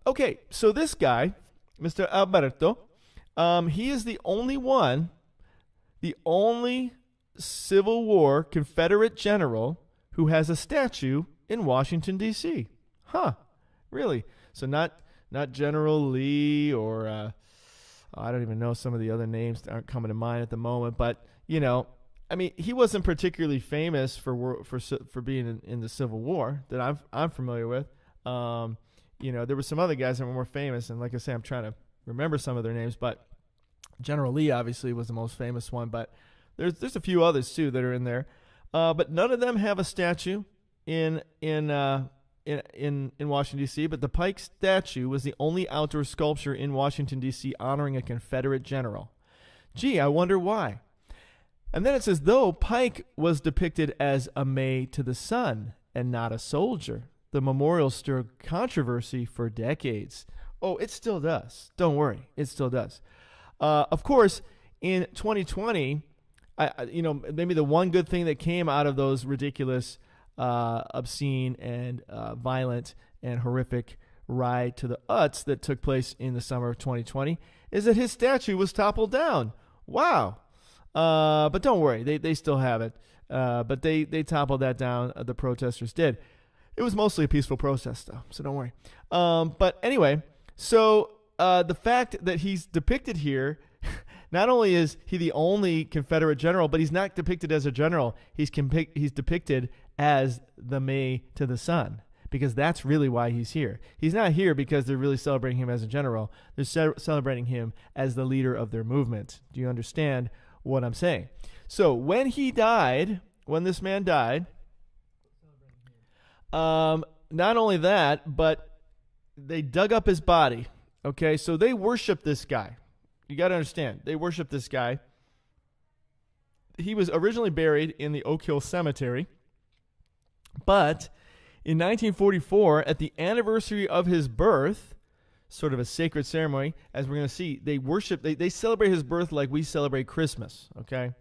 Okay, so this guy, Mr. Alberto, he is the only Civil War Confederate general who has a statue in Washington, D.C. Huh, really? So not General Lee or I don't even know some of the other names that aren't coming to mind at the moment, but I mean, he wasn't particularly famous for being in the Civil War that I'm familiar with. There were some other guys that were more famous, and like I say, I'm trying to remember some of their names, but General Lee obviously was the most famous one, but there's a few others too that are in there. But none of them have a statue in Washington, D.C., but the Pike statue was the only outdoor sculpture in Washington, D.C. honoring a Confederate general. Gee, I wonder why. And then it says, though Pike was depicted as a May to the sun and not a soldier, the memorial stirred controversy for decades. Oh, it still does. Don't worry. It still does. Of course, in 2020, maybe the one good thing that came out of those ridiculous, obscene, and violent and horrific ride to the Utz that took place in the summer of 2020 is that his statue was toppled down. Wow. But don't worry, they still have it. But they toppled that down. The protesters did. It was mostly a peaceful protest, though, so don't worry. But anyway, so the fact that he's depicted here, not only is he the only Confederate general, but he's not depicted as a general. He's depicted as the May to the sun, because that's really why he's here. He's not here because they're really celebrating him as a general. They're celebrating him as the leader of their movement. Do you understand what I'm saying? So when this man died, not only that, but they dug up his body. Okay, so they worship this guy. You got to understand, they worship this guy. He was originally buried in the Oak Hill Cemetery, but in 1944, at the anniversary of his birth, sort of a sacred ceremony, as we're going to see, they celebrate his birth like we celebrate Christmas, okay?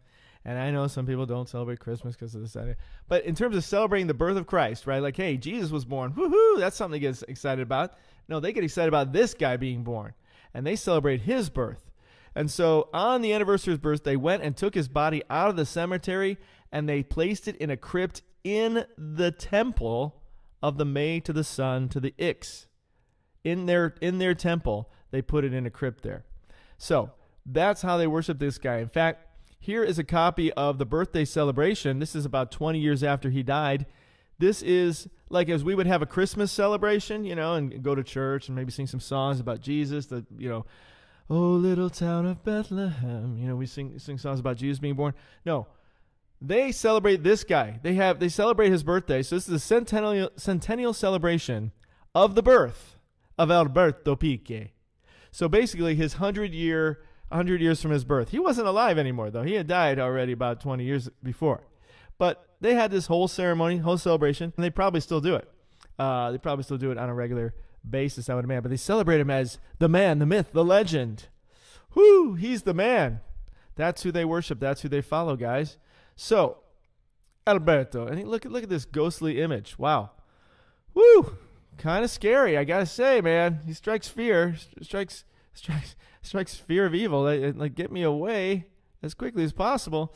And I know some people don't celebrate Christmas because of this idea. But in terms of celebrating the birth of Christ, right? Like, hey, Jesus was born. Woohoo! That's something to get excited about. No, they get excited about this guy being born. And they celebrate his birth. And so on the anniversary of his birth, they went and took his body out of the cemetery and they placed it in a crypt in the temple of the May to the sun to the Ix. In their temple, they put it in a crypt there. So that's how they worship this guy. In fact, here is a copy of the birthday celebration. This is about 20 years after he died. This is like as we would have a Christmas celebration, and go to church and maybe sing some songs about Jesus, oh, little town of Bethlehem. We sing songs about Jesus being born. No, they celebrate this guy. They celebrate his birthday. So this is a centennial celebration of the birth of Alberto Pique. So basically his 100 years from his birth. He wasn't alive anymore, though. He had died already about 20 years before. But they had this whole ceremony, whole celebration, and they probably still do it. They probably still do it on a regular basis, I would imagine. But they celebrate him as the man, the myth, the legend. Whoo, he's the man. That's who they worship. That's who they follow, guys. So, Alberto. And look at this ghostly image. Wow. Woo. Kind of scary, I gotta say, man. He strikes fear. Strikes fear of evil. Like, get me away as quickly as possible.